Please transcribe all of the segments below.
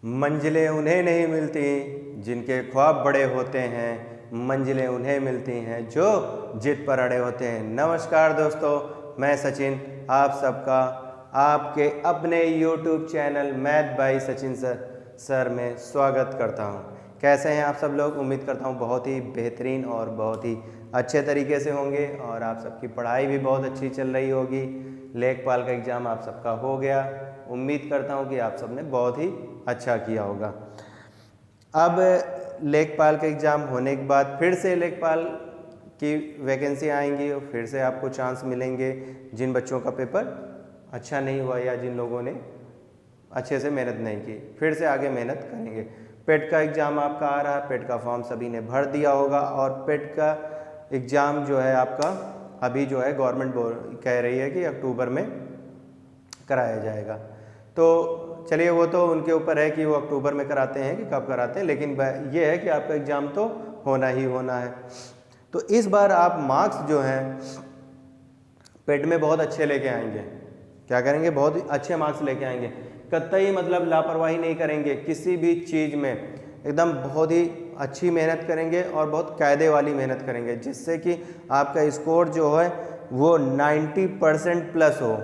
मंजिलें उन्हें नहीं मिलती जिनके ख्वाब बड़े होते हैं, मंजिलें उन्हें मिलती हैं जो जिद पर अड़े होते हैं। नमस्कार दोस्तों, मैं सचिन आप सबका आपके अपने YouTube channel math bye Sachin sir में स्वागत करता हूं। कैसे हैं आप सब लोग? उम्मीद करता हूं बहुत ही बेहतरीन और बहुत ही अच्छे तरीके से होंगे और आप सबकी पढ़ाई भी बहुत अच्छी चल रही होगी। लेखपाल का एग्ज़ाम आप सबका हो गया, उम्मीद करता हूं कि आप सबने बहुत ही अच्छा किया होगा। अब लेखपाल का एग्ज़ाम होने के बाद फिर से लेखपाल की वैकेंसी आएंगी और फिर से आपको चांस मिलेंगे। जिन बच्चों का पेपर अच्छा नहीं हुआ या जिन लोगों ने अच्छे से मेहनत नहीं की, फिर से आगे मेहनत करेंगे। पेट का एग्ज़ाम आपका आ रहा है, पेट का फॉर्म सभी ने भर दिया होगा और पेट का एग्ज़ाम जो है आपका अभी जो है गवर्नमेंट कह रही है कि अक्टूबर में कराया जाएगा। तो चलिए वो तो उनके ऊपर है कि वो अक्टूबर में कराते हैं कि कब कराते हैं, लेकिन ये है कि आपका एग्ज़ाम तो होना ही होना है। तो इस बार आप मार्क्स जो हैं पेट में बहुत अच्छे लेके आएंगे। क्या करेंगे? बहुत अच्छे मार्क्स लेके आएंगे। कतई मतलब लापरवाही नहीं करेंगे किसी भी चीज़ में, एकदम बहुत ही अच्छी मेहनत करेंगे और बहुत कायदे वाली मेहनत करेंगे, जिससे कि आपका स्कोर जो है वो 90% प्लस हो।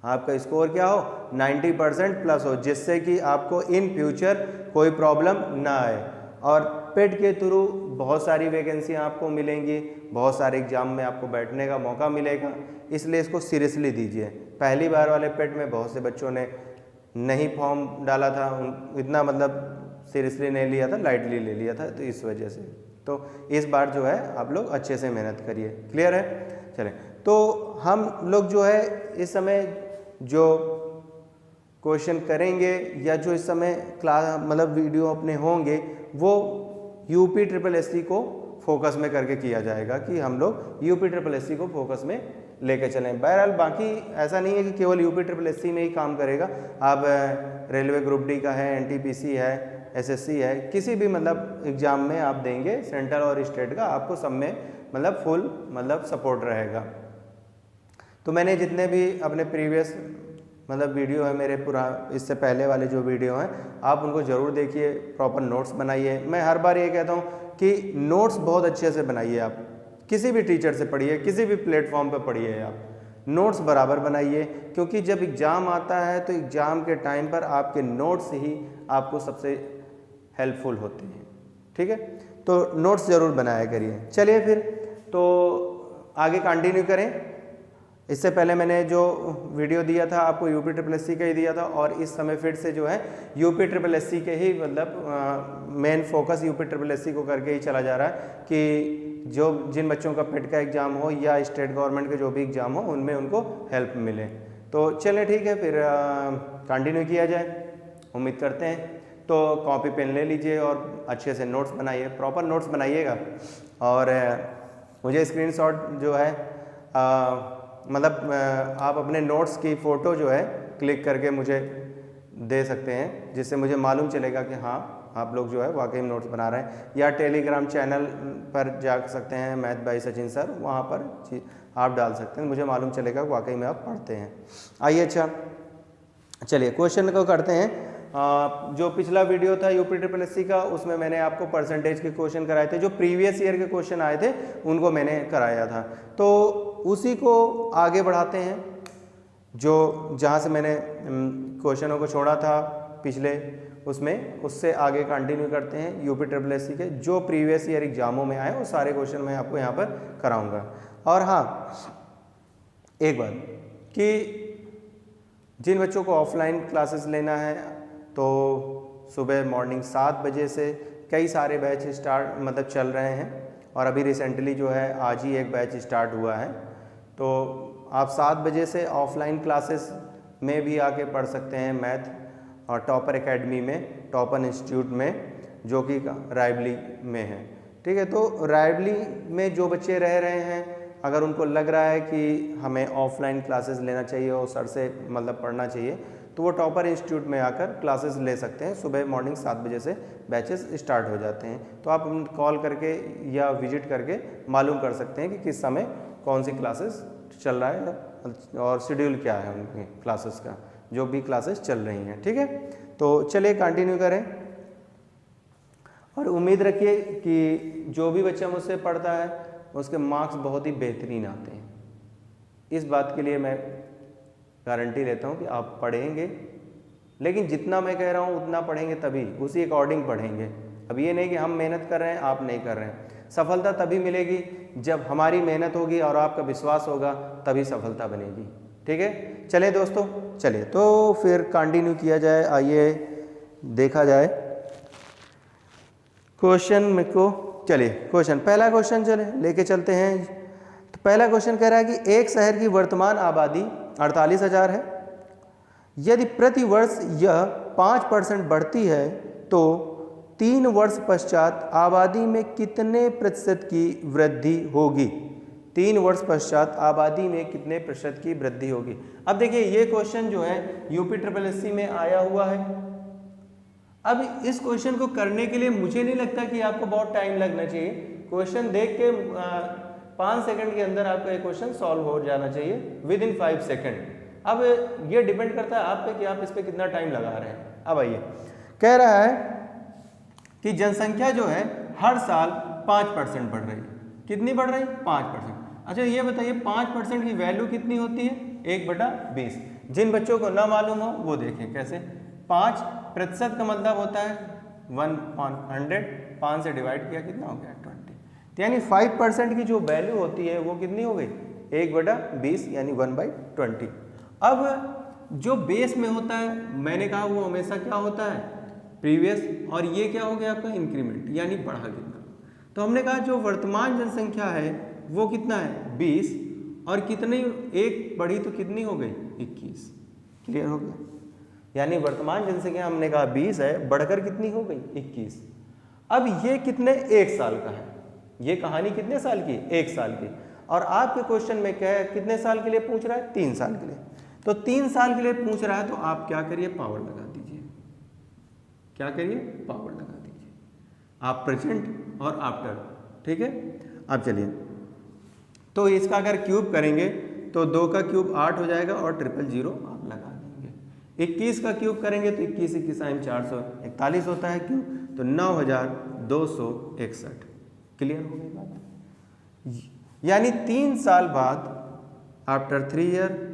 आपका स्कोर क्या हो? 90% प्लस हो, जिससे कि आपको इन फ्यूचर कोई प्रॉब्लम ना आए। और पेट के थ्रू बहुत सारी वैकेंसियाँ आपको मिलेंगी, बहुत सारे एग्जाम में आपको बैठने का मौका मिलेगा, इसलिए इसको सीरियसली दीजिए। पहली बार वाले पेट में बहुत से बच्चों ने नहीं फॉर्म डाला था, इतना मतलब सीरियसली नहीं लिया था, लाइटली ले लिया था, तो इस वजह से। तो इस बार जो है आप लोग अच्छे से मेहनत करिए। क्लियर है? चलें, तो हम लोग जो है इस समय जो क्वेश्चन करेंगे या जो इस समय क्लास मतलब वीडियो अपने होंगे वो यूपी ट्रिपल एससी को फोकस में करके किया जाएगा, कि हम लोग यूपी ट्रिपल एससी को फोकस में लेके चलें। बहरहाल बाकी ऐसा नहीं है कि केवल यूपी ट्रिपल एससी में ही काम करेगा। आप रेलवे ग्रुप डी का है, एनटीपीसी है, एसएससी है, किसी भी मतलब एग्ज़ाम में आप देंगे, सेंट्रल और स्टेट का, आपको सब में मतलब फुल मतलब सपोर्ट रहेगा। तो मैंने जितने भी अपने प्रीवियस मतलब वीडियो है मेरे इससे पहले वाले जो वीडियो हैं, आप उनको ज़रूर देखिए, प्रॉपर नोट्स बनाइए। मैं हर बार ये कहता हूँ कि नोट्स बहुत अच्छे से बनाइए। आप किसी भी टीचर से पढ़िए, किसी भी प्लेटफॉर्म पर पढ़िए, आप नोट्स बराबर बनाइए, क्योंकि जब एग्ज़ाम आता है तो एग्ज़ाम के टाइम पर आपके नोट्स ही आपको सबसे हेल्पफुल होते हैं। ठीक है, तो नोट्स ज़रूर बनाया करिए। चलिए फिर तो आगे कंटिन्यू करें। इससे पहले मैंने जो वीडियो दिया था आपको यूपी ट्रिपल एससी का ही दिया था, और इस समय फिर से जो है यूपी ट्रिपल एससी के ही मतलब main focus UP triple SC को करके ही चला जा रहा है कि जो जिन बच्चों का पेट का एग्ज़ाम हो या स्टेट गवर्नमेंट के जो भी एग्ज़ाम हो उनमें उनको हेल्प मिले। तो चलें ठीक है, फिर कंटिन्यू किया जाए। उम्मीद करते हैं तो कॉपी पेन ले लीजिए और अच्छे से नोट्स बनाइए, प्रॉपर नोट्स बनाइएगा। और मुझे स्क्रीनशॉट जो है मतलब आप अपने नोट्स की फ़ोटो जो है क्लिक करके मुझे दे सकते हैं, जिससे मुझे मालूम चलेगा कि हाँ आप लोग जो है वाकई में नोट्स बना रहे हैं। या टेलीग्राम चैनल पर जा सकते हैं मैथ बाय सचिन सर, वहाँ पर आप डाल सकते हैं, मुझे मालूम चलेगा कि वाकई में आप पढ़ते हैं। आइए, अच्छा चलिए क्वेश्चन को करते हैं। जो पिछला वीडियो था यूपी ट्रिपल एससी का, उसमें मैंने आपको परसेंटेज के क्वेश्चन कराए थे, जो प्रीवियस ईयर के क्वेश्चन आए थे उनको मैंने कराया था। तो उसी को आगे बढ़ाते हैं, जो जहाँ से मैंने क्वेश्चनों को छोड़ा था पिछले उसमें, उससे आगे कंटिन्यू करते हैं। यूपी ट्रिपल एससी के जो प्रीवियस ईयर एग्जामों में आए वो सारे क्वेश्चन मैं आपको यहाँ पर कराऊँगा। और हाँ, एक बात कि जिन बच्चों को ऑफलाइन क्लासेस लेना है तो सुबह मॉर्निंग 7 बजे से कई सारे बैच स्टार्ट मतलब चल रहे हैं, और अभी रिसेंटली जो है आज ही एक बैच स्टार्ट हुआ है। तो आप 7 बजे से ऑफलाइन क्लासेस में भी आके पढ़ सकते हैं मैथ, और टॉपर एकेडमी में, टॉपर इंस्टीट्यूट में, जो कि रायबली में है। ठीक है, तो रायबली में जो बच्चे रह रहे हैं, अगर उनको लग रहा है कि हमें ऑफलाइन क्लासेस लेना चाहिए और सर से मतलब पढ़ना चाहिए, तो वो टॉपर इंस्टीट्यूट में आकर क्लासेस ले सकते हैं। सुबह मॉर्निंग 7 बजे से बैचेस स्टार्ट हो जाते हैं। तो आप कॉल करके या विजिट करके मालूम कर सकते हैं कि किस समय कौन सी क्लासेस चल रहा है और शेड्यूल क्या है उनकी क्लासेस का, जो भी क्लासेस चल रही हैं। ठीक है, तो चलिए कंटिन्यू करें और उम्मीद रखिए कि जो भी बच्चा मुझसे पढ़ता है उसके मार्क्स बहुत ही बेहतरीन आते हैं। इस बात के लिए मैं गारंटी लेता हूँ कि आप पढ़ेंगे, लेकिन जितना मैं कह रहा हूँ उतना पढ़ेंगे, तभी उसी अकॉर्डिंग पढ़ेंगे। अब ये नहीं कि हम मेहनत कर रहे हैं आप नहीं कर रहे हैं। सफलता तभी मिलेगी जब हमारी मेहनत होगी और आपका विश्वास होगा, तभी सफलता बनेगी। ठीक है, चलिए दोस्तों, चलिए तो फिर कंटिन्यू किया जाए। आइए देखा जाए क्वेश्चन में को। चलिए क्वेश्चन, पहला क्वेश्चन चले लेके चलते हैं। तो पहला क्वेश्चन कह रहा है कि एक शहर की वर्तमान आबादी 48,000 है। यदि प्रति वर्ष यह 5% बढ़ती है तो 3 वर्ष पश्चात आबादी में कितने प्रतिशत की वृद्धि होगी? 3 वर्ष पश्चात आबादी में कितने प्रतिशत की वृद्धि होगी? अब देखिए ये क्वेश्चन जो है UPSSC में आया हुआ है। अब इस क्वेश्चन को करने के लिए मुझे नहीं लगता कि आपको बहुत टाइम लगना चाहिए। क्वेश्चन देख के 5 सेकंड के अंदर आपका ये क्वेश्चन सॉल्व हो जाना चाहिए, विद इन 5 सेकंड। अब ये डिपेंड करता है आप पे कि आप इस पे कितना टाइम लगा रहे हैं। अब आइए, कह रहा है कि जनसंख्या जो है हर साल 5% बढ़ रही है। कितनी बढ़ रही? 5%। अच्छा ये बताइए 5% की वैल्यू कितनी होती है? 1/20। जिन बच्चों को ना मालूम हो वो देखें कैसे। 5% का मतलब होता है 1/100, 5 से डिवाइड किया कितना हो गया? 20। यानी 5% की जो वैल्यू होती है वो कितनी हो गई? 1/20 यानी 1/20। अब जो बेस में होता है मैंने कहा वो हमेशा क्या होता है? प्रीवियस। और ये क्या हो गया आपका? इंक्रीमेंट, यानी बढ़ा कितना। तो हमने कहा जो वर्तमान जनसंख्या है वो कितना है? 20। और कितनी एक बढ़ी तो कितनी हो गई? 21। क्लियर हो गया? यानी वर्तमान जनसंख्या हमने कहा 20 है, बढ़कर कितनी हो गई? 21। अब ये कितने? 1 साल का है। ये कहानी कितने साल की? 1 साल की। और आपके क्वेश्चन में क्या है? कितने साल के लिए पूछ रहा है? 3 साल के लिए। तो 3 साल के लिए पूछ रहा है तो आप क्या करिए? पावर लगा दीजिए। क्या करिए? पावर लगा दीजिए। आप प्रेजेंट और आफ्टर। ठीक है, अब चलिए तो इसका अगर क्यूब करेंगे तो 2 का क्यूब 8 हो जाएगा और 000 आप लगा देंगे। 21 का क्यूब करेंगे तो 21 21 441 होता है क्यूब, तो 9261। क्लियर हो गई बात? यानी 3 साल बाद, आफ्टर 3 ईयर,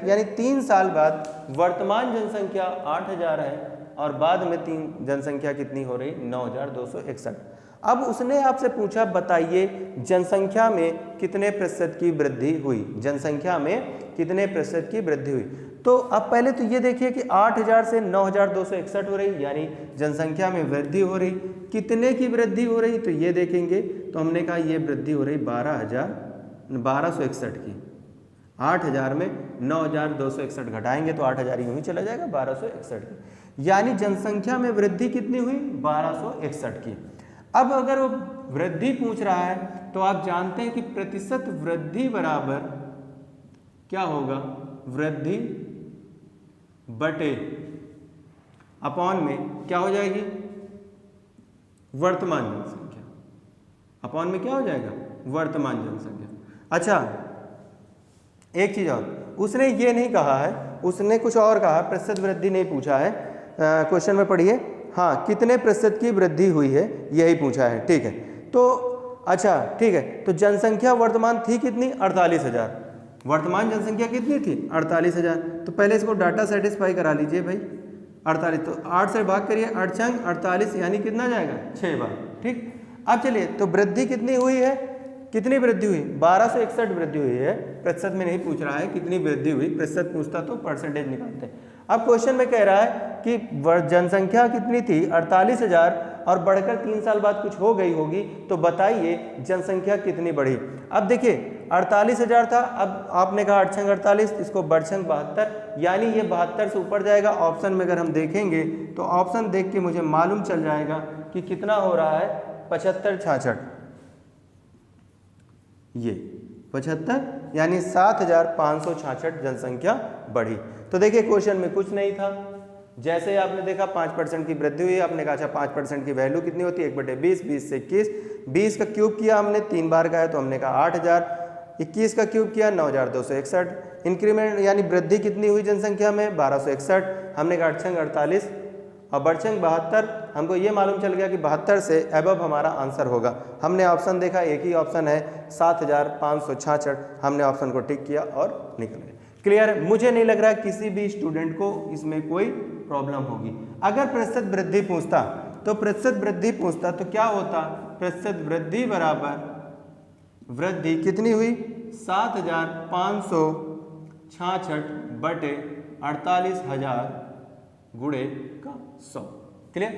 यानी 3 साल बाद वर्तमान जनसंख्या 8000 है और बाद में जनसंख्या कितनी हो रही? 9261। अब उसने आपसे पूछा बताइए जनसंख्या में कितने प्रतिशत की वृद्धि हुई? जनसंख्या में कितने प्रतिशत की वृद्धि हुई? तो अब पहले तो ये देखिए कि 8000 से 9261 हो रही, यानी जनसंख्या में वृद्धि हो रही। कितने की वृद्धि हो रही? तो ये देखेंगे तो हमने कहा ये वृद्धि हो रही 1261 की। 8000 में 9261 घटाएंगे तो 8000 यूं ही चला जाएगा 1261 की। यानी जनसंख्या में वृद्धि कितनी हुई? 1261 की। अब अगर वो वृद्धि पूछ रहा है तो आप जानते हैं कि प्रतिशत वृद्धि बराबर क्या होगा? वृद्धि बटे अपॉन में क्या हो जाएगी? वर्तमान जनसंख्या। अपॉन में क्या हो जाएगा? वर्तमान जनसंख्या। अच्छा एक चीज और, उसने ये नहीं कहा है, उसने कुछ और कहा, प्रतिशत वृद्धि नहीं पूछा है। क्वेश्चन में पढ़िए, हाँ कितने प्रतिशत की वृद्धि हुई है यही पूछा है। ठीक है, तो अच्छा ठीक है, तो जनसंख्या वर्तमान थी कितनी? 48,000। वर्तमान जनसंख्या कितनी थी? 48,000। तो पहले इसको डाटा सेटिस्फाई करा लीजिए भाई। 48 तो 8 से भाग करिए, 8 छंग 48 यानी कितना जाएगा? 6 बार। ठीक, अब चलिए तो वृद्धि कितनी हुई है? कितनी वृद्धि हुई? 1261 वृद्धि हुई है। प्रतिशत में नहीं पूछ रहा है कितनी वृद्धि हुई, प्रतिशत पूछता तो परसेंटेज निकालते हैं। अब क्वेश्चन में कह रहा है कि जनसंख्या कितनी थी? 48,000 और बढ़कर 3 साल बाद कुछ हो गई होगी, तो बताइए जनसंख्या कितनी बढ़ी। अब देखिए 48,000 था, अब आपने कहा 8 छंग 48, इसको बढ़छंग 72, यानी ये 72 से ऊपर जाएगा। ऑप्शन में अगर हम देखेंगे तो ऑप्शन देख के मुझे मालूम चल जाएगा कि कितना हो रहा है? 75 66, ये 75 यानी 7,566 जनसंख्या बढ़ी। तो देखिए क्वेश्चन में कुछ नहीं था, जैसे ही आपने देखा 5% की वृद्धि हुई, आपने कहा अच्छा 5% की वैल्यू कितनी होती है? 1/20, 20 से 21, 20 का क्यूब किया हमने, 3 बार का है तो हमने कहा 8000, 21 का क्यूब किया 9261। इंक्रीमेंट यानी वृद्धि कितनी हुई जनसंख्या में 1261। हमने कहा अड़छंग 48 और बढ़छंग 72। हमको ये मालूम चल गया कि 72 से अबव हमारा आंसर होगा। हमने ऑप्शन देखा, एक ही ऑप्शन है 7566। हमने ऑप्शन को टिक किया और निकल गए। क्लियर है? मुझे नहीं लग रहा किसी भी स्टूडेंट को इसमें कोई प्रॉब्लम होगी। अगर प्रतिशत वृद्धि पूछता तो प्रतिशत वृद्धि पूछता तो क्या होता, प्रतिशत वृद्धि बराबर वृद्धि कितनी हुई 7566 बटे 48,000 गुणे का 100। क्लियर?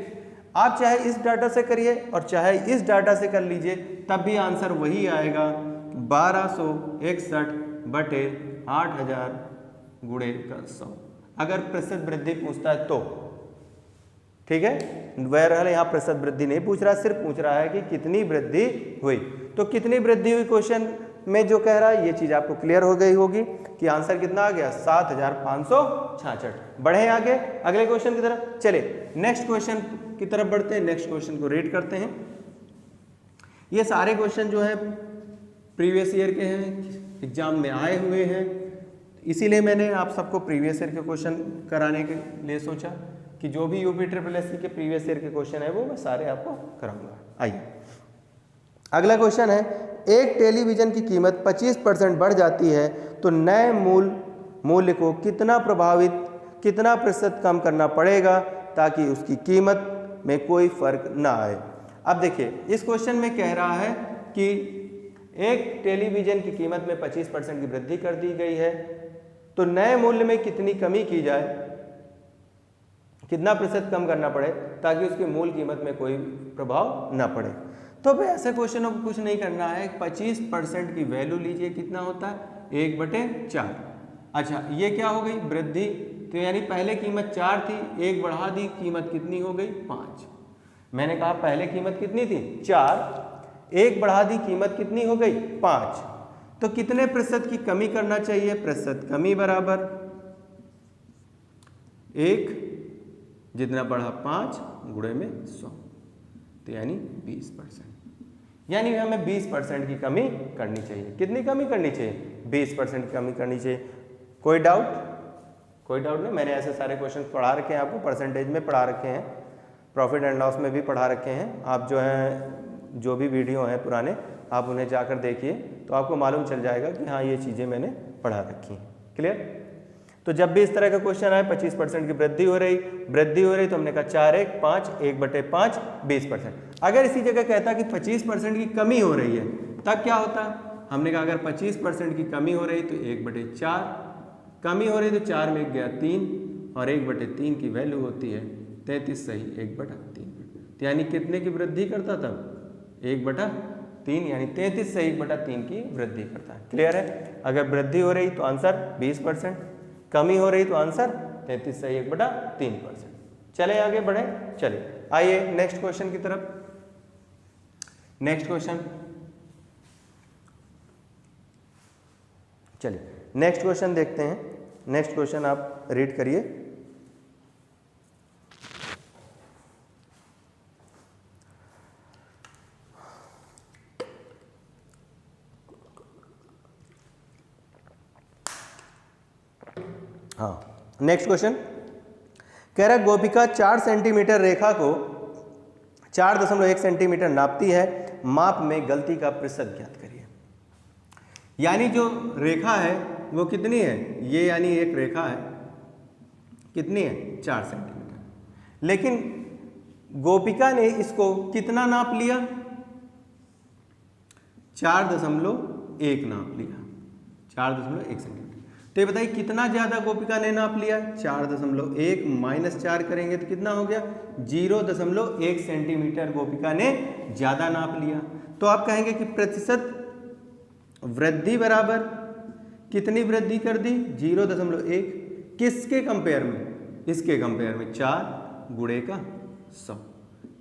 आप चाहे इस डाटा से करिए और चाहे इस डाटा से कर लीजिए, तब भी आंसर वही आएगा 1261 बटे 8,000 गुणे का 100, अगर प्रतिशत वृद्धि पूछता है तो। ठीक है, बहरहाल यहाँ प्रतिशत वृद्धि नहीं पूछ रहा, सिर्फ पूछ रहा है कि कितनी वृद्धि हुई। तो कितनी वृद्धि हुई क्वेश्चन में जो कह रहा है, ये चीज आपको क्लियर हो गई होगी कि आंसर कितना आ गया 7566। बढ़े आगे अगले क्वेश्चन की तरफ। चले नेक्स्ट क्वेश्चन की तरफ बढ़ते हैं, नेक्स्ट क्वेश्चन को रीड करते हैं। ये सारे क्वेश्चन जो है प्रीवियस ईयर के हैं, एग्जाम में आए हुए हैं, इसीलिए मैंने आप सबको प्रीवियस ईयर के क्वेश्चन कराने के लिए सोचा कि जो भी यूपी ट्रिपल एससी के प्रीवियस ईयर के क्वेश्चन है वो मैं सारे आपको कराऊंगा। आइए अगला क्वेश्चन है, एक टेलीविजन की कीमत 25% बढ़ जाती है तो नए मूल्य को कितना प्रतिशत कम करना पड़ेगा ताकि उसकी कीमत में कोई फर्क ना आए। अब देखिए इस क्वेश्चन में कह रहा है कि एक टेलीविजन की कीमत में 25% की वृद्धि कर दी गई है तो नए मूल्य में कितनी कमी की जाए, कितना प्रतिशत कम करना पड़े ताकि उसकी मूल कीमत में कोई प्रभाव ना पड़े। तो भाई ऐसे क्वेश्चनों को कुछ नहीं करना है, 25% की वैल्यू लीजिए, कितना होता है 1/4। अच्छा ये क्या हो गई वृद्धि, तो यानी पहले कीमत 4 थी, 1 बढ़ा दी, कीमत कितनी हो गई 5। मैंने कहा पहले कीमत कितनी थी 4, 1 बढ़ा दी, कीमत कितनी हो गई 5। तो कितने प्रतिशत की कमी करना चाहिए, प्रतिशत कमी बराबर 1 जितना बढ़ा 5 गुणे में 100, तो यानी 20%। यानी हमें 20% की कमी करनी चाहिए। कितनी कमी करनी चाहिए 20% की कमी करनी चाहिए। कोई डाउट? कोई डाउट नहीं। मैंने ऐसे सारे क्वेश्चन पढ़ा रखे हैं आपको, परसेंटेज में पढ़ा रखे हैं, प्रॉफिट एंड लॉस में भी पढ़ा रखे हैं। आप जो है जो भी वीडियो हैं पुराने आप उन्हें जाकर देखिए तो आपको मालूम चल जाएगा कि हाँ ये चीज़ें मैंने पढ़ा रखी हैं। क्लियर? तो जब भी इस तरह का क्वेश्चन आए 25% की वृद्धि हो रही तो हमने कहा 4 1 5 1/5 20%। अगर इसी जगह कहता कि 25% की कमी हो रही है तब क्या होता? हमने कहा अगर 25% की कमी हो रही तो 1/4, कमी हो रही तो 4 में गया 3 और 1/3 की वैल्यू होती है 33 सही 1/3। तो यानी कितने की वृद्धि करता तब 1/3, यानी 33 से 1/3 की वृद्धि करता है। क्लियर है? अगर वृद्धि हो रही तो आंसर 20%, कमी हो रही तो आंसर 33 से 1/3%। चले आगे बढ़े, चले आइए नेक्स्ट क्वेश्चन की तरफ। नेक्स्ट क्वेश्चन, चलिए नेक्स्ट क्वेश्चन देखते हैं। नेक्स्ट क्वेश्चन आप रीड करिए। हाँ नेक्स्ट क्वेश्चन कह रहा है गोपिका 4 सेंटीमीटर रेखा को 4.1 सेंटीमीटर नापती है, माप में गलती का प्रतिशत ज्ञात करिए। यानी जो रेखा है वो कितनी है, ये यानी एक रेखा है कितनी है 4 सेंटीमीटर, लेकिन गोपिका ने इसको कितना नाप लिया 4.1 नाप लिया, 4.1 सेंटीमीटर। तो ये बताइए कितना ज़्यादा गोपिका ने नाप लिया 4.1 माइनस 4 करेंगे तो कितना हो गया 0.1 सेंटीमीटर गोपिका ने ज़्यादा नाप लिया। तो आप कहेंगे कि प्रतिशत वृद्धि बराबर कितनी वृद्धि कर दी 0.1, किसके कंपेयर में, इसके कंपेयर में 4 गुणे का 100।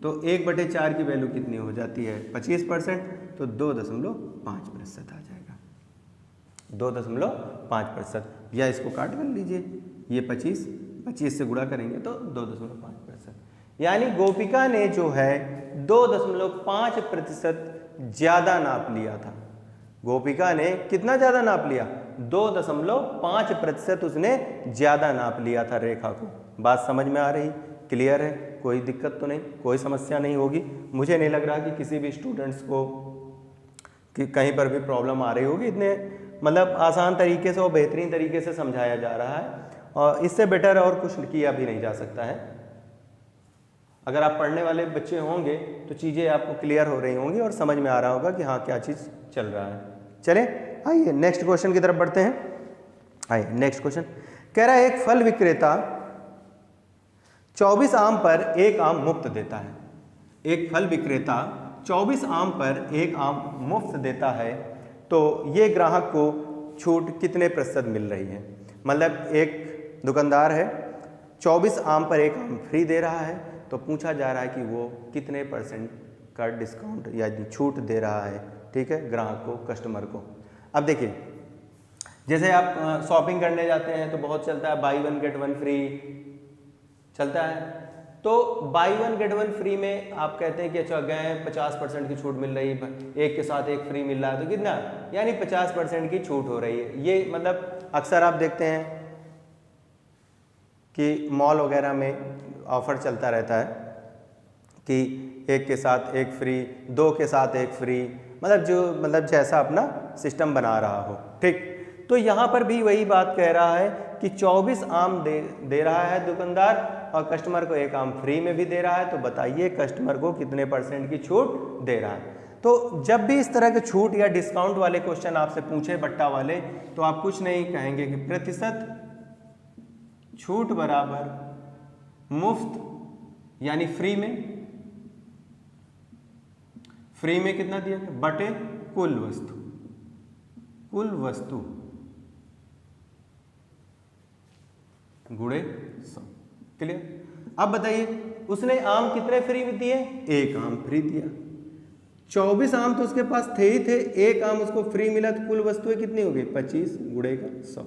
तो 1/4 की वैल्यू कितनी हो जाती है 25%, तो 2.5% आ जाएगा, 2.5%। या इसको काट कर लीजिए, ये 25 से गुणा करेंगे तो 2.5%। यानी गोपिका ने जो है 2.5% ज़्यादा नाप लिया था, गोपिका ने कितना ज़्यादा नाप लिया, 2.5% उसने ज़्यादा नाप लिया था रेखा को। बात समझ में आ रही, क्लियर है, कोई दिक्कत तो नहीं, कोई समस्या नहीं होगी। मुझे नहीं लग रहा कि किसी भी स्टूडेंट्स को कि कहीं पर भी प्रॉब्लम आ रही होगी। इतने मतलब आसान तरीके से और बेहतरीन तरीके से समझाया जा रहा है और इससे बेटर और कुछ किया भी नहीं जा सकता है। अगर आप पढ़ने वाले बच्चे होंगे तो चीज़ें आपको क्लियर हो रही होंगी और समझ में आ रहा होगा कि हाँ क्या चीज़ चल रहा है। चलें आइए नेक्स्ट क्वेश्चन की तरफ बढ़ते हैं। आइए नेक्स्ट क्वेश्चन कह रहा है एक फल विक्रेता 24 आम पर 1 आम मुफ्त देता है। एक फल विक्रेता 24 आम पर 1 आम मुफ्त देता है, तो ये ग्राहक को छूट कितने प्रतिशत मिल रही है। मतलब एक दुकानदार है 24 आम पर 1 आम फ्री दे रहा है, तो पूछा जा रहा है कि वो कितने % का डिस्काउंट या छूट दे रहा है, ठीक है, ग्राहक को, कस्टमर को। अब देखिए जैसे आप शॉपिंग करने जाते हैं तो बहुत चलता है बाई 1 गेट 1 फ्री चलता है, तो बाई 1 गेट 1 फ्री में आप कहते हैं कि अच्छा गए 50% की छूट मिल रही है, एक के साथ एक फ्री मिल रहा है, तो कितना यानी 50% की छूट हो रही है। ये मतलब अक्सर आप देखते हैं कि मॉल वगैरह में ऑफर चलता रहता है कि एक के साथ एक फ्री, 2 के साथ एक फ्री, मतलब जैसा अपना सिस्टम बना रहा हो, ठीक। तो यहाँ पर भी वही बात कह रहा है कि 24 आम दे रहा है दुकानदार और कस्टमर को 1 आम फ्री में भी दे रहा है, तो बताइए कस्टमर को कितने % की छूट दे रहा है। तो जब भी इस तरह के छूट या डिस्काउंट वाले क्वेश्चन आपसे पूछे बट्टा वाले, तो आप कुछ नहीं कहेंगे कि प्रतिशत छूट बराबर मुफ्त यानी फ्री में कितना दिया बटे कुल वस्तु गुणे 100। क्लियर। अब बताइए उसने आम कितने फ्री में दिए, 1 आम फ्री दिया। 24 आम तो उसके पास थे ही थे, 1 आम उसको फ्री मिला, तो कुल वस्तुएं कितनी हो गई 25 गुणे का 100,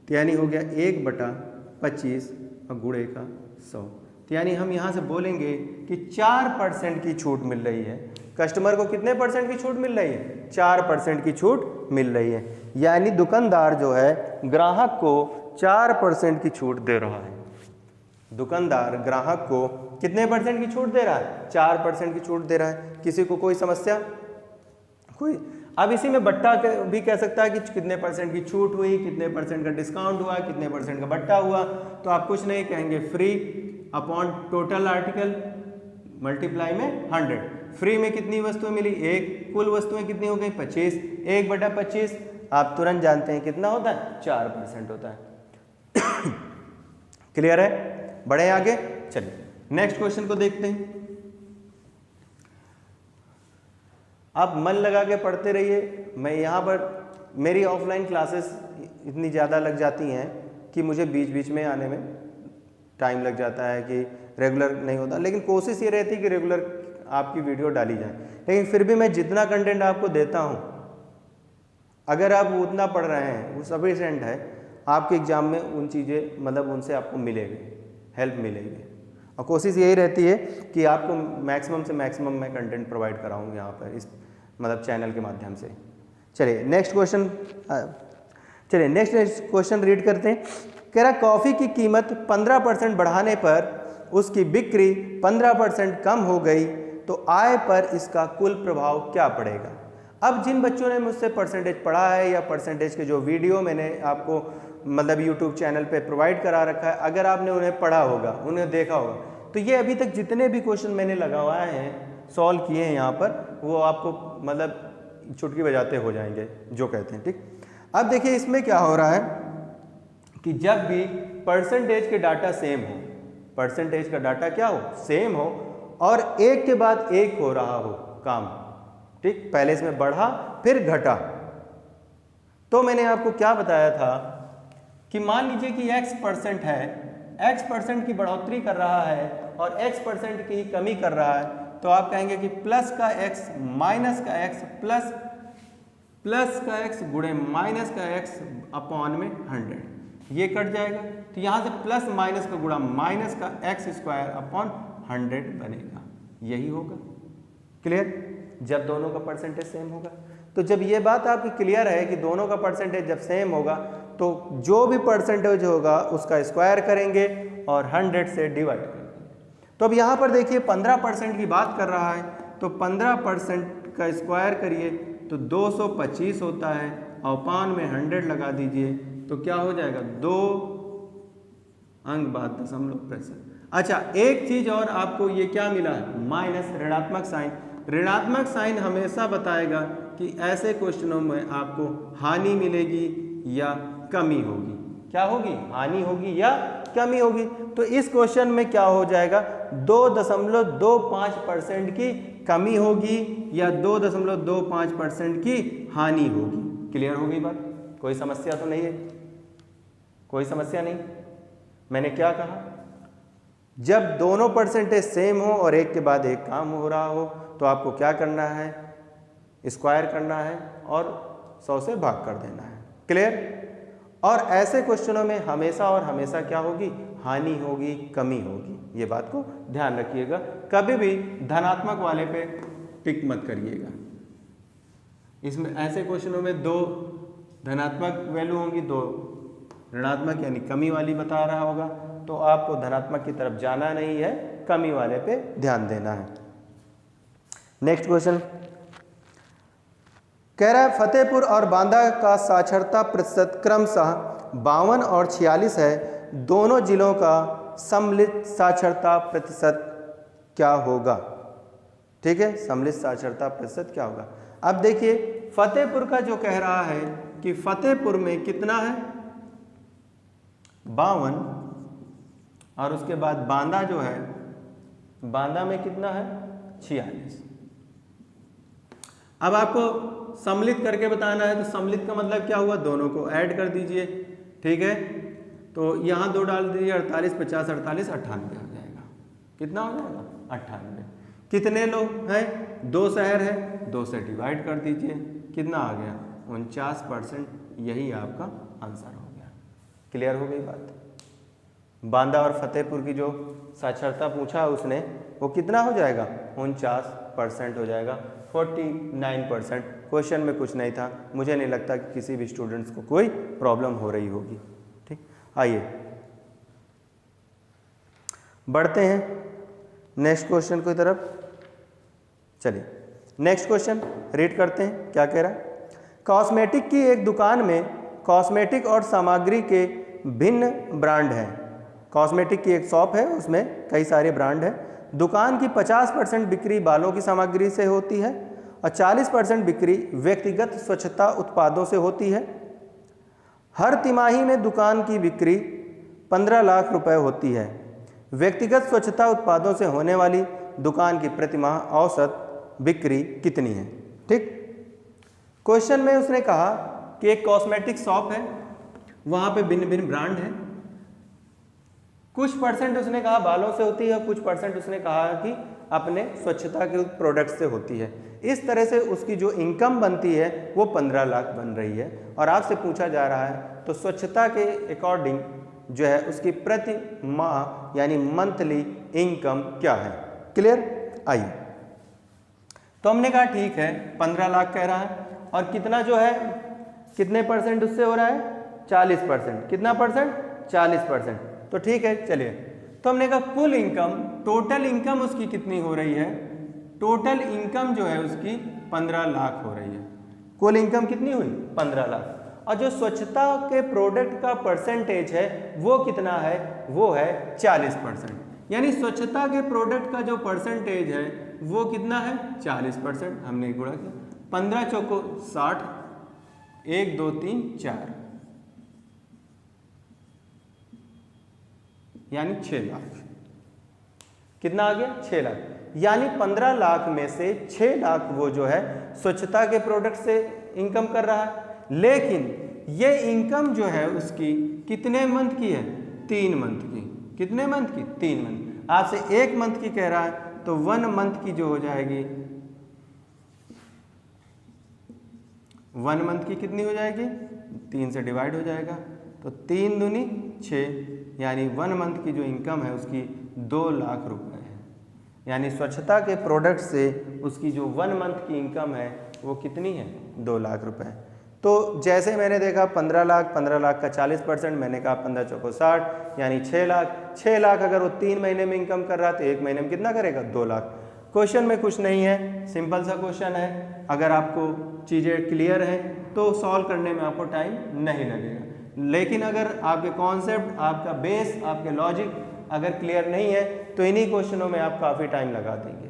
तो यानी हो गया 1/25 और गुणे का 100। तो यानी हम यहाँ से बोलेंगे कि 4% की छूट मिल रही है। कस्टमर को कितने % की छूट मिल रही है, 4% की छूट मिल रही है। यानी दुकानदार जो है ग्राहक को 4% की छूट दे रहा है। दुकानदार ग्राहक को कितने % की छूट दे रहा है, 4% की छूट दे रहा है। किसी को कोई समस्या कोई। अब इसी में बट्टा भी कह सकता है कि कितने % की छूट हुई, कितने % का डिस्काउंट हुआ, कितने % का बट्टा हुआ। तो आप कुछ नहीं कहेंगे free upon total article multiply में 100। फ्री में कितनी वस्तुएं मिली, 1, कुल वस्तुएं कितनी हो गई 25, 1/25 आप तुरंत जानते हैं कितना होता है, 4% होता है। क्लियर है। बढ़े आगे, चलिए नेक्स्ट क्वेश्चन को देखते हैं। आप मन लगा के पढ़ते रहिए। मैं यहाँ पर मेरी ऑफलाइन क्लासेस इतनी ज़्यादा लग जाती हैं कि मुझे बीच बीच में आने में टाइम लग जाता है कि रेगुलर नहीं होता, लेकिन कोशिश ये रहती है कि रेगुलर आपकी वीडियो डाली जाए। लेकिन फिर भी मैं जितना कंटेंट आपको देता हूँ, अगर आप उतना पढ़ रहे हैं वो सफिशिएंट है, आपके एग्ज़ाम में उन चीज़ें मतलब उनसे आपको मिलेगी, हेल्प मिलेगी। और कोशिश यही रहती है कि आपको मैक्सिमम से मैक्सिमम मैं कंटेंट प्रोवाइड कराऊँ यहाँ पर इस मतलब चैनल के माध्यम से। चलिए नेक्स्ट क्वेश्चन रीड करते हैं। कह रहा कॉफ़ी की कीमत 15% बढ़ाने पर उसकी बिक्री 15% कम हो गई, तो आय पर इसका कुल प्रभाव क्या पड़ेगा। अब जिन बच्चों ने मुझसे परसेंटेज पढ़ा है या परसेंटेज के जो वीडियो मैंने आपको मतलब यूट्यूब चैनल पे प्रोवाइड करा रखा है, अगर आपने उन्हें पढ़ा होगा, उन्हें देखा होगा, तो ये अभी तक जितने भी क्वेश्चन मैंने लगवाए हैं, सॉल्व किए हैं यहाँ पर, वो आपको मतलब चुटकी बजाते हो जाएंगे जो कहते हैं, ठीक। अब देखिए इसमें क्या हो रहा है कि जब भी परसेंटेज के डाटा सेम हो, परसेंटेज का डाटा क्या हो, सेम हो, और एक के बाद एक हो रहा हो काम, ठीक, पहले इसमें बढ़ा फिर घटा, तो मैंने आपको क्या बताया था कि मान लीजिए कि x% है, x% की बढ़ोतरी कर रहा है और x% की कमी कर रहा है, तो आप कहेंगे कि प्लस का x माइनस का x प्लस का x गुणे माइनस का x अपॉन में 100, ये कट जाएगा। तो यहाँ से प्लस माइनस का गुणा माइनस का x² अपॉन 100 बनेगा, यही होगा। क्लियर। जब दोनों का परसेंटेज सेम होगा, तो जब ये बात आपकी क्लियर है कि दोनों का परसेंटेज जब सेम होगा तो जो भी परसेंटेज होगा उसका स्क्वायर करेंगे और 100 से डिवाइड करेंगे। तो अब यहाँ पर देखिए 15% की बात कर रहा है, तो 15% का स्क्वायर करिए तो 225 होता है और पान में 100 लगा दीजिए तो क्या हो जाएगा 2 अंक बाद दशमलव %। अच्छा, एक चीज और आपको ये क्या मिला है, माइनस, ऋणात्मक साइन। ऋणात्मक साइन हमेशा बताएगा कि ऐसे क्वेश्चनों में आपको हानि मिलेगी या कमी होगी। क्या होगी, हानि होगी या कमी होगी। तो इस क्वेश्चन में क्या हो जाएगा, 2.25% की कमी होगी या 2.25% की हानि होगी। क्लियर हो गई बात, कोई समस्या तो नहीं है, कोई समस्या नहीं। मैंने क्या कहा, जब दोनों परसेंटेज सेम हो और एक के बाद एक काम हो रहा हो तो आपको क्या करना है, स्क्वायर करना है और 100 से भाग कर देना है। क्लियर। और ऐसे क्वेश्चनों में हमेशा और हमेशा क्या होगी, हानि होगी, कमी होगी। ये बात को ध्यान रखिएगा, कभी भी धनात्मक वाले पे टिक मत करिएगा। इसमें ऐसे क्वेश्चनों में 2 धनात्मक वैल्यू होंगी, 2 ऋणात्मक यानी कमी वाली बता रहा होगा, तो आपको धनात्मक की तरफ जाना नहीं है, कमी वाले पे ध्यान देना है। नेक्स्ट क्वेश्चन कह रहा है फतेहपुर और बांदा का साक्षरता प्रतिशत क्रमशः 52 और 46 है, दोनों जिलों का सम्मिलित साक्षरता प्रतिशत क्या होगा। ठीक है, सम्मिलित साक्षरता प्रतिशत क्या होगा। अब देखिए फतेहपुर का जो कह रहा है कि फतेहपुर में कितना है 52 और उसके बाद बांदा जो है, बांदा में कितना है 46। अब आपको सम्मिलित करके बताना है, तो सम्मिलित का मतलब क्या हुआ, दोनों को ऐड कर दीजिए। ठीक है, तो यहाँ 2 डाल दीजिए, 48, 50, 48, 98 हो जाएगा। कितना हो जाएगा 98। कितने लोग हैं, 2 शहर है, 2 से डिवाइड कर दीजिए, कितना आ गया 49%। यही आपका आंसर हो गया। क्लियर हो गई बात। बांदा और फतेहपुर की जो साक्षरता पूछा उसने, वो कितना हो जाएगा 49% हो जाएगा, 49%। क्वेश्चन में कुछ नहीं था, मुझे नहीं लगता कि किसी भी स्टूडेंट्स को कोई प्रॉब्लम हो रही होगी। ठीक, आइए बढ़ते हैं नेक्स्ट क्वेश्चन की तरफ। चलिए नेक्स्ट क्वेश्चन रीड करते हैं, क्या कह रहा है। कॉस्मेटिक की एक दुकान में कॉस्मेटिक और सामग्री के भिन्न ब्रांड हैं। कॉस्मेटिक की एक शॉप है, उसमें कई सारे ब्रांड हैं। दुकान की 50% बिक्री बालों की सामग्री से होती है और 40% बिक्री व्यक्तिगत स्वच्छता उत्पादों से होती है। हर तिमाही में दुकान की बिक्री 15 लाख रुपए होती है। व्यक्तिगत स्वच्छता उत्पादों से होने वाली दुकान की प्रतिमाह औसत बिक्री कितनी है। ठीक, क्वेश्चन में उसने कहा कि एक कॉस्मेटिक शॉप है, वहाँ पे भिन्न भिन्न ब्रांड है। कुछ परसेंट उसने कहा बालों से होती है, कुछ परसेंट उसने कहा कि अपने स्वच्छता के प्रोडक्ट से होती है। इस तरह से उसकी जो इनकम बनती है वो 15 लाख बन रही है। और आपसे पूछा जा रहा है तो स्वच्छता के अकॉर्डिंग जो है उसकी प्रति माह यानी मंथली इनकम क्या है। क्लियर। आइए, तो हमने कहा ठीक है 15 लाख कह रहा है और कितना जो है कितने परसेंट उससे हो रहा है 40%। कितना परसेंट 40%। तो ठीक है, चलिए तो हमने कहा कुल इनकम, टोटल इनकम उसकी कितनी हो रही है, टोटल इनकम जो है उसकी 15 लाख हो रही है। कुल इनकम कितनी हुई 15 लाख। और जो स्वच्छता के प्रोडक्ट का परसेंटेज है वो कितना है, वो है 40%। यानी स्वच्छता के प्रोडक्ट का जो परसेंटेज है वो कितना है 40%। हमने गुणा किया, 15 चौको 60, 1 2 3 4 यानी 6 लाख। कितना आ गया 6 लाख। यानी 15 लाख में से 6 लाख वो जो है स्वच्छता के प्रोडक्ट से इनकम कर रहा है। लेकिन ये इनकम जो है उसकी कितने मंथ की है, 3 मंथ की। कितने मंथ की, 3 मंथ। आपसे 1 मंथ की कह रहा है तो 1 मंथ की जो हो जाएगी, 1 मंथ की कितनी हो जाएगी 3 से डिवाइड हो जाएगा तो 3 दूनी 6 यानी 1 मंथ की जो इनकम है उसकी 2 लाख रुपए है। यानी स्वच्छता के प्रोडक्ट से उसकी जो 1 मंथ की इनकम है वो कितनी है, 2 लाख रुपए। तो जैसे मैंने देखा 15 लाख, 15 लाख का 40%, मैंने कहा 15 चौको 60 यानी 6 लाख। 6 लाख अगर वो 3 महीने में इनकम कर रहा है तो 1 महीने में कितना करेगा, 2 लाख। क्वेश्चन में कुछ नहीं है, सिंपल सा क्वेश्चन है। अगर आपको चीज़ें क्लियर हैं तो सॉल्व करने में आपको टाइम नहीं लगेगा। लेकिन अगर आपके कॉन्सेप्ट, आपका बेस, आपके लॉजिक अगर क्लियर नहीं है तो इन्हीं क्वेश्चनों में आप काफ़ी टाइम लगा देंगे।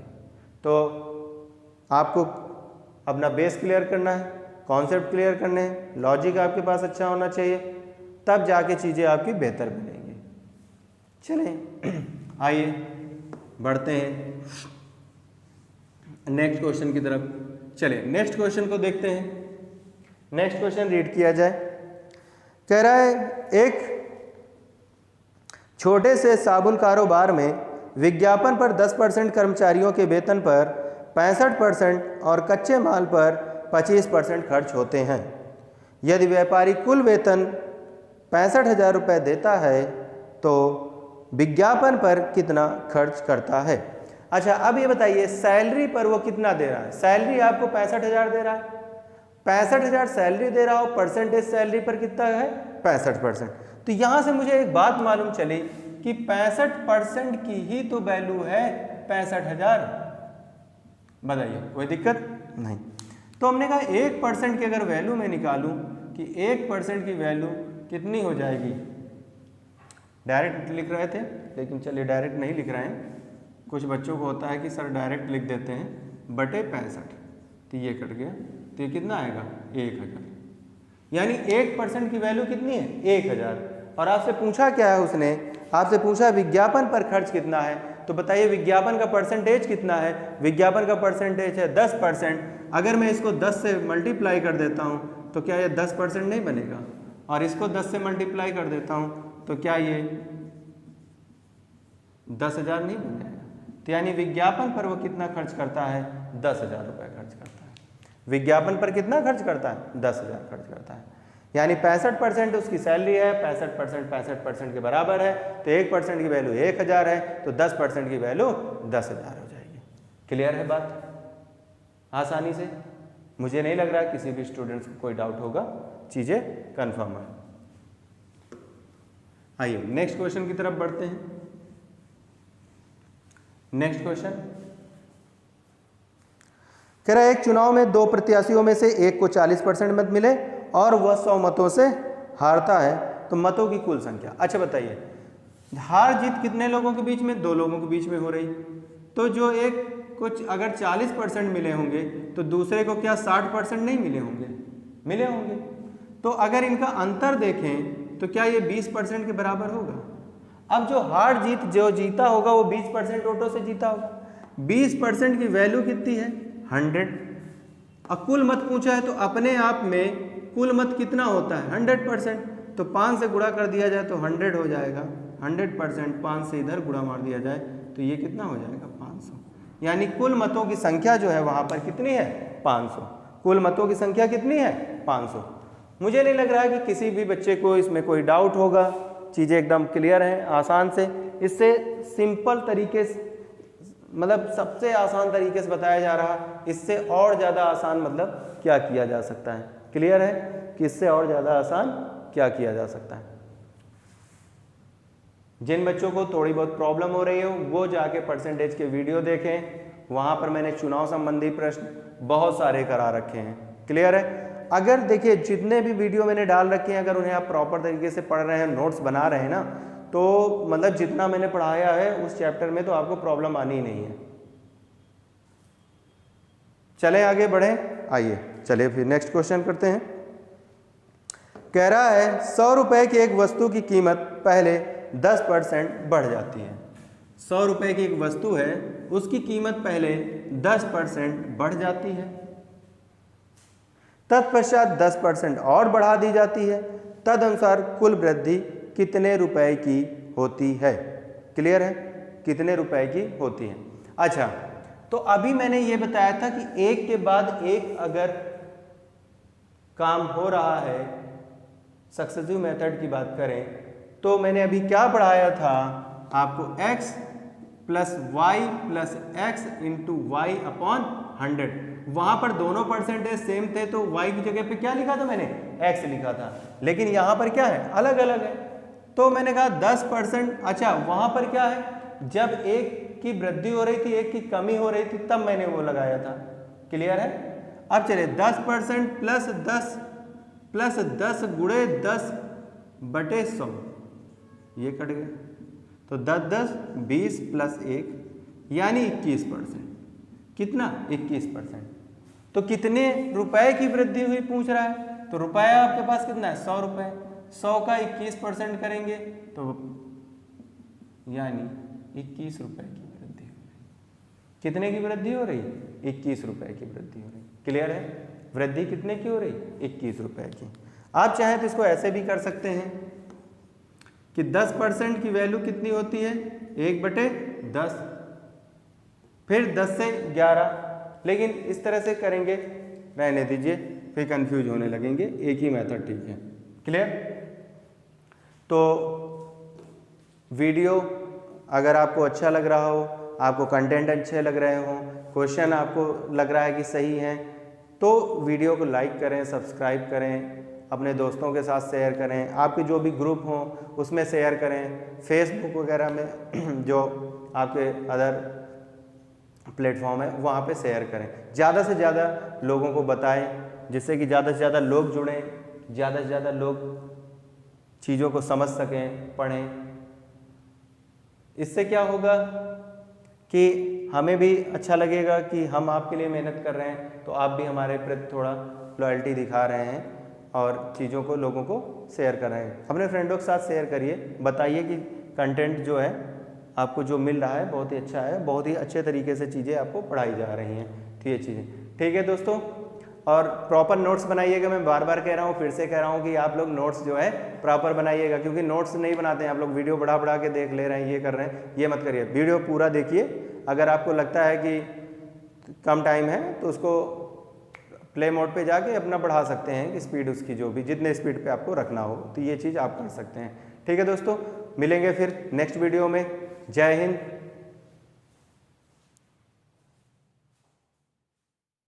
तो आपको अपना बेस क्लियर करना है, कॉन्सेप्ट क्लियर करने हैं, लॉजिक आपके पास अच्छा होना चाहिए, तब जाके चीज़ें आपकी बेहतर बनेंगी। चलें आइए बढ़ते हैं नेक्स्ट क्वेश्चन की तरफ। चलिए नेक्स्ट क्वेश्चन को देखते हैं। नेक्स्ट क्वेश्चन रीड किया जाए। कह रहा है एक छोटे से साबुन कारोबार में विज्ञापन पर 10% कर्मचारियों के वेतन पर 65% और कच्चे माल पर 25% खर्च होते हैं। यदि व्यापारी कुल वेतन 65,000 रुपये देता है तो विज्ञापन पर कितना खर्च करता है। अच्छा अब ये बताइए सैलरी पर वो कितना दे रहा है। सैलरी आपको 65,000 दे रहा है, 65,000 सैलरी दे रहा हो, परसेंटेज सैलरी पर कितना है, 65%। तो यहाँ से मुझे एक बात मालूम चली कि 65% की ही तो वैल्यू है 65,000। बताइए कोई दिक्कत नहीं। तो हमने कहा 1% की अगर वैल्यू मैं निकालूं कि 1% की वैल्यू कितनी हो जाएगी। डायरेक्ट लिख रहे थे लेकिन चलिए डायरेक्ट नहीं लिख रहे हैं। कुछ बच्चों को होता है कि सर डायरेक्ट लिख देते हैं बटे 65, तो ये कट गया, तो ये कितना आएगा 1000। यानी 1% की वैल्यू कितनी है, 1000। और आपसे पूछा क्या है उसने, आपसे पूछा विज्ञापन पर खर्च कितना है। तो बताइए विज्ञापन का परसेंटेज कितना है। विज्ञापन का परसेंटेज है 10%। अगर मैं इसको 10 से मल्टीप्लाई कर देता हूँ तो क्या ये 10% नहीं बनेगा, और इसको 10 से मल्टीप्लाई कर देता हूँ तो क्या ये 10,000 नहीं बन जाएगा। तो यानी विज्ञापन पर वो कितना खर्च करता है, 10,000 रुपये खर्च करता है। विज्ञापन पर कितना खर्च करता है, 10,000 खर्च करता है। यानी 65% उसकी सैलरी है, 65% के बराबर है, तो 1% की वैल्यू 1000 है, तो 10% की वैल्यू 10,000 हो जाएगी। क्लियर है बात आसानी से। मुझे नहीं लग रहा किसी भी स्टूडेंट्स को कोई डाउट होगा, चीज़ें कन्फर्म है। आइए नेक्स्ट क्वेश्चन की तरफ बढ़ते हैं। नेक्स्ट क्वेश्चन कह रहा है एक चुनाव में 2 प्रत्याशियों में से एक को 40% मत मिले और वह 100 मतों से हारता है, तो मतों की कुल संख्या। अच्छा बताइए हार जीत कितने लोगों के बीच में, 2 लोगों के बीच में हो रही। तो जो एक कुछ अगर 40% मिले होंगे तो दूसरे को क्या 60% नहीं मिले होंगे, मिले होंगे। तो अगर इनका अंतर देखें तो क्या ये 20% के बराबर होगा। अब जो हार जीत जो जीता होगा वो 20% वोटों से जीता होगा। 20% की वैल्यू कितनी है, 100। और कुल मत पूछा है तो अपने आप में कुल मत कितना होता है, 100%। तो 5 से गुणा कर दिया जाए तो 100 हो जाएगा। 100% 5 से इधर गुणा मार दिया जाए तो ये कितना हो जाएगा, 500। यानी कुल मतों की संख्या जो है वहाँ पर कितनी है, 500। कुल मतों की संख्या कितनी है, 500। मुझे नहीं लग रहा है कि किसी भी बच्चे को इसमें कोई डाउट होगा। चीज़ें एकदम क्लियर हैं, आसान से। इससे सिंपल तरीके से, मतलब सबसे आसान तरीके से बताया जा रहा। इससे और ज़्यादा आसान मतलब क्या किया जा सकता है। क्लियर है कि इससे और ज़्यादा आसान क्या किया जा सकता है। जिन बच्चों को थोड़ी बहुत प्रॉब्लम हो रही हो वो जाके परसेंटेज के वीडियो देखें, वहाँ पर मैंने चुनाव संबंधी प्रश्न बहुत सारे करा रखे हैं। क्लियर है। अगर देखिए जितने भी वीडियो मैंने डाल रखे हैं अगर उन्हें आप प्रॉपर तरीके से पढ़ रहे हैं, नोट्स बना रहे हैं ना, तो मतलब जितना मैंने पढ़ाया है उस चैप्टर में तो आपको प्रॉब्लम आनी ही नहीं है। चलें आगे बढ़ें। आइए चलिए फिर नेक्स्ट क्वेश्चन करते हैं। कह रहा है 100 रुपये की एक वस्तु की कीमत पहले 10% बढ़ जाती है। 100 रुपये की एक वस्तु है, उसकी कीमत पहले 10% बढ़ जाती है, तत्पश्चात 10% और बढ़ा दी जाती है। तदनुसार कुल वृद्धि कितने रुपए की होती है। क्लियर है, कितने रुपए की होती है। अच्छा तो अभी मैंने ये बताया था कि एक के बाद एक अगर काम हो रहा है, सक्सेसिव मेथड की बात करें तो मैंने अभी क्या पढ़ाया था आपको, x plus y plus x into y upon 100। वहां पर दोनों परसेंटेज सेम थे तो y की जगह पे क्या लिखा था मैंने, x लिखा था, लेकिन यहां पर क्या है, अलग अलग है। तो मैंने कहा 10%, अच्छा वहां पर क्या है, जब एक की वृद्धि हो रही थी एक की कमी हो रही थी तब मैंने वो लगाया था। क्लियर है। अब चलिए 10% प्लस 10 गुणे 10 बटे 100, ये कट गया तो 10 20 प्लस 1 यानी 21%। कितना, 21%। तो कितने रुपए की वृद्धि हुई पूछ रहा है, तो रुपया आपके पास कितना है, 100 रुपए। 100 का 21% करेंगे तो यानी 21 रुपए की वृद्धि हो रही। कितने की वृद्धि हो रही, 21 रुपए की वृद्धि हो रही। क्लियर है। वृद्धि कितने की हो रही, 21 रुपए की। आप चाहें तो इसको ऐसे भी कर सकते हैं कि 10% की वैल्यू कितनी होती है, 1/10, फिर 10 से 11, लेकिन इस तरह से करेंगे, रहने दीजिए, फिर कंफ्यूज होने लगेंगे, एक ही मेथड ठीक है। क्लियर। तो वीडियो अगर आपको अच्छा लग रहा हो, आपको कंटेंट अच्छे लग रहे हो, क्वेश्चन आपको लग रहा है कि सही है, तो वीडियो को लाइक करें, सब्सक्राइब करें, अपने दोस्तों के साथ शेयर करें, आपके जो भी ग्रुप हों उसमें शेयर करें, फेसबुक वगैरह में जो आपके अदर प्लेटफॉर्म है वहाँ पे शेयर करें, ज़्यादा से ज़्यादा लोगों को बताएं, जिससे कि ज़्यादा से ज़्यादा लोग जुड़ें, ज़्यादा से ज़्यादा लोग चीज़ों को समझ सकें, पढ़ें। इससे क्या होगा कि हमें भी अच्छा लगेगा कि हम आपके लिए मेहनत कर रहे हैं, तो आप भी हमारे प्रति थोड़ा लॉयल्टी दिखा रहे हैं और चीज़ों को लोगों को शेयर कर रहे हैं। अपने फ्रेंडों के साथ शेयर करिए, बताइए कि कंटेंट जो है आपको जो मिल रहा है बहुत ही अच्छा है, बहुत ही अच्छे तरीके से चीज़ें आपको पढ़ाई जा रही हैं, तो ये चीज़ें ठीक है दोस्तों। और प्रॉपर नोट्स बनाइएगा, मैं बार बार कह रहा हूँ, फिर से कह रहा हूँ कि आप लोग नोट्स जो है प्रॉपर बनाइएगा, क्योंकि नोट्स नहीं बनाते हैं आप लोग, वीडियो बढ़ा बढ़ा के देख ले रहे हैं, ये कर रहे हैं, ये मत करिए, वीडियो पूरा देखिए। अगर आपको लगता है कि कम टाइम है तो उसको प्ले मोड पे जाके अपना बढ़ा सकते हैं कि स्पीड उसकी जो भी जितने स्पीड पे आपको रखना हो, तो ये चीज़ आप कर सकते हैं। ठीक है दोस्तों, मिलेंगे फिर नेक्स्ट वीडियो में। जय हिंद,